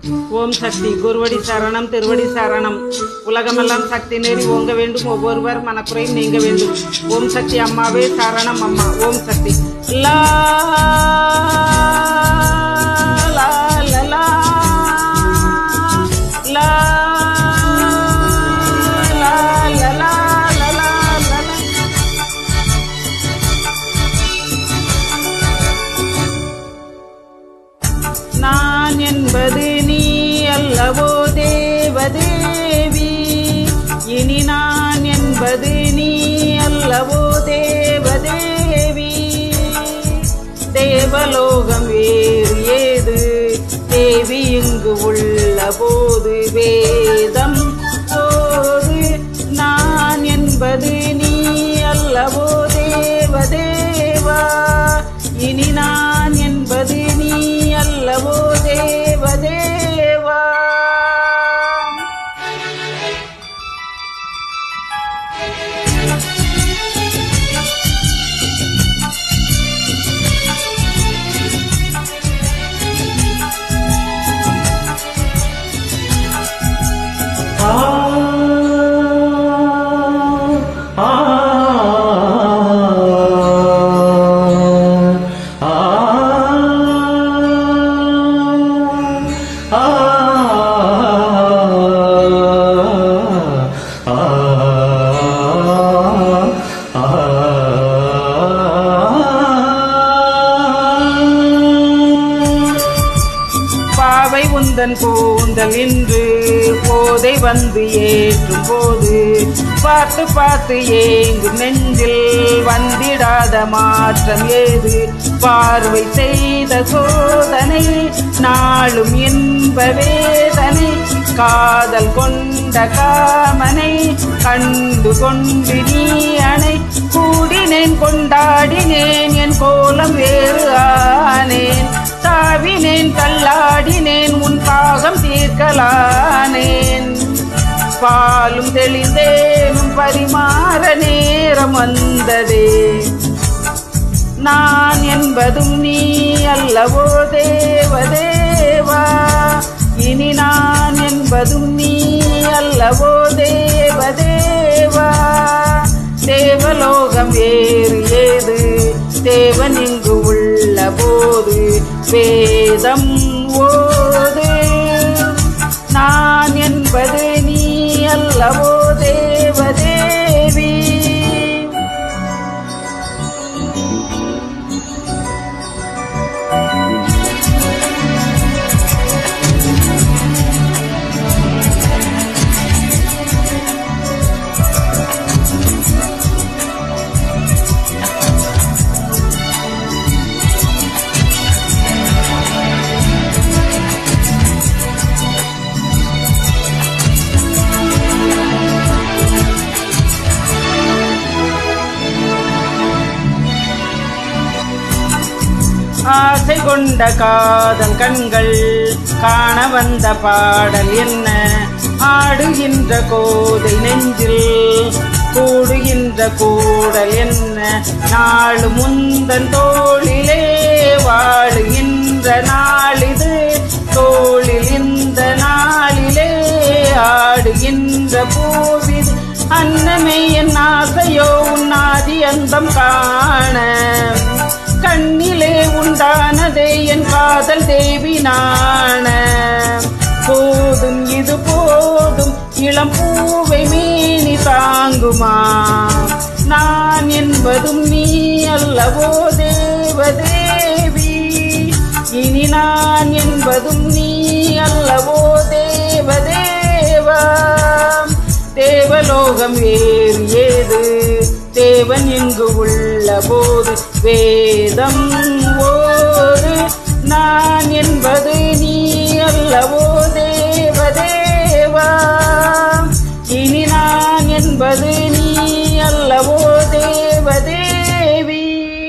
ஓம் சக்தி குருவடி சரணம் திருவடி சரணம். உலகமெல்லாம் சக்தி நெறி ஓங்க வேண்டும், ஒவ்வொருவர் மனக்குறையும் நீங்க வேண்டும். ஓம் சக்தி அம்மாவே சரணம் அம்மா. ஓம் சக்தி. லா லா லா லா லா லா லா லா. நான் என்பது நீ அல்லவோ தேவதேவி, இனி நான் என்பது நீ அல்லவோ தேவதேவி. தேவலோகம் வேறு ஏது தேவி இங்கு உள்ள போது வேதம் போது. நான் என்பது நீ அல்லவோ தேவதேவா, இனி நான் என்பது நீ அல்லவோ தேவதேவா. பாவை உந்தன் கூந்தல் இன்று போதை வந்து ஏற்றும் போது, பார்த்து பார்த்து ஏங்கும் நெஞ்சில் வந்திடாத மாற்றம் ஏது? பார்வை செய்த சோதனை நாளும் இன்ப வேதனை, காதல் கொண்ட காமனை கண்டு கொண்டு நீ அணை. கூடினேன் கொண்டாடினேன் என் கோலம் வேறு ஆனேன், தாவினேன் கல்லாடினேன் உன் பாகம் தீர்க்கலானேன். பாலும் தெளிந்தேனும் பரிமாற நேரம் வந்ததே, நான் என்பதும் நீ அல்லவோ தேவதேவா, இனி நான் என்பதும் நீ அல்லவோ தேவதேவா. தேவலோகம் வேறு ஏது தேவன் இங்கு உள்ள போது வேதம் ஓது. நான் என்பது நீ அல்லவோ தேவதேவி. ஆசை கொண்ட காதல் கண்கள் காண வந்த பாடல் என்ன? ஆடுகின்ற கோதை நெஞ்சில் கூடுகின்ற கூடல் என்ன? நாளு முந்தன் தோளிலே வாழுகின்ற நாளிது, தோளில் இந்த நாளிலே ஆடுகின்ற பூவிது. அன்னமே என் ஆசையோ உன்னாதி அந்தம் காண, கண்ணிலே உண்டானதே என் காதல் தேவி நாண. போதும் இது போதும் இளம் பூவை மேனி தாங்குமா, நான் என்பதும் நீ அல்லவோ தேவதேவி, இனி நான் என்பதும் நீ அல்லவோ தேவதேவா. தேவலோகம் வேறு ஏது தேவன் இங்கு உள்ள போது வேதம் ஓது. நான்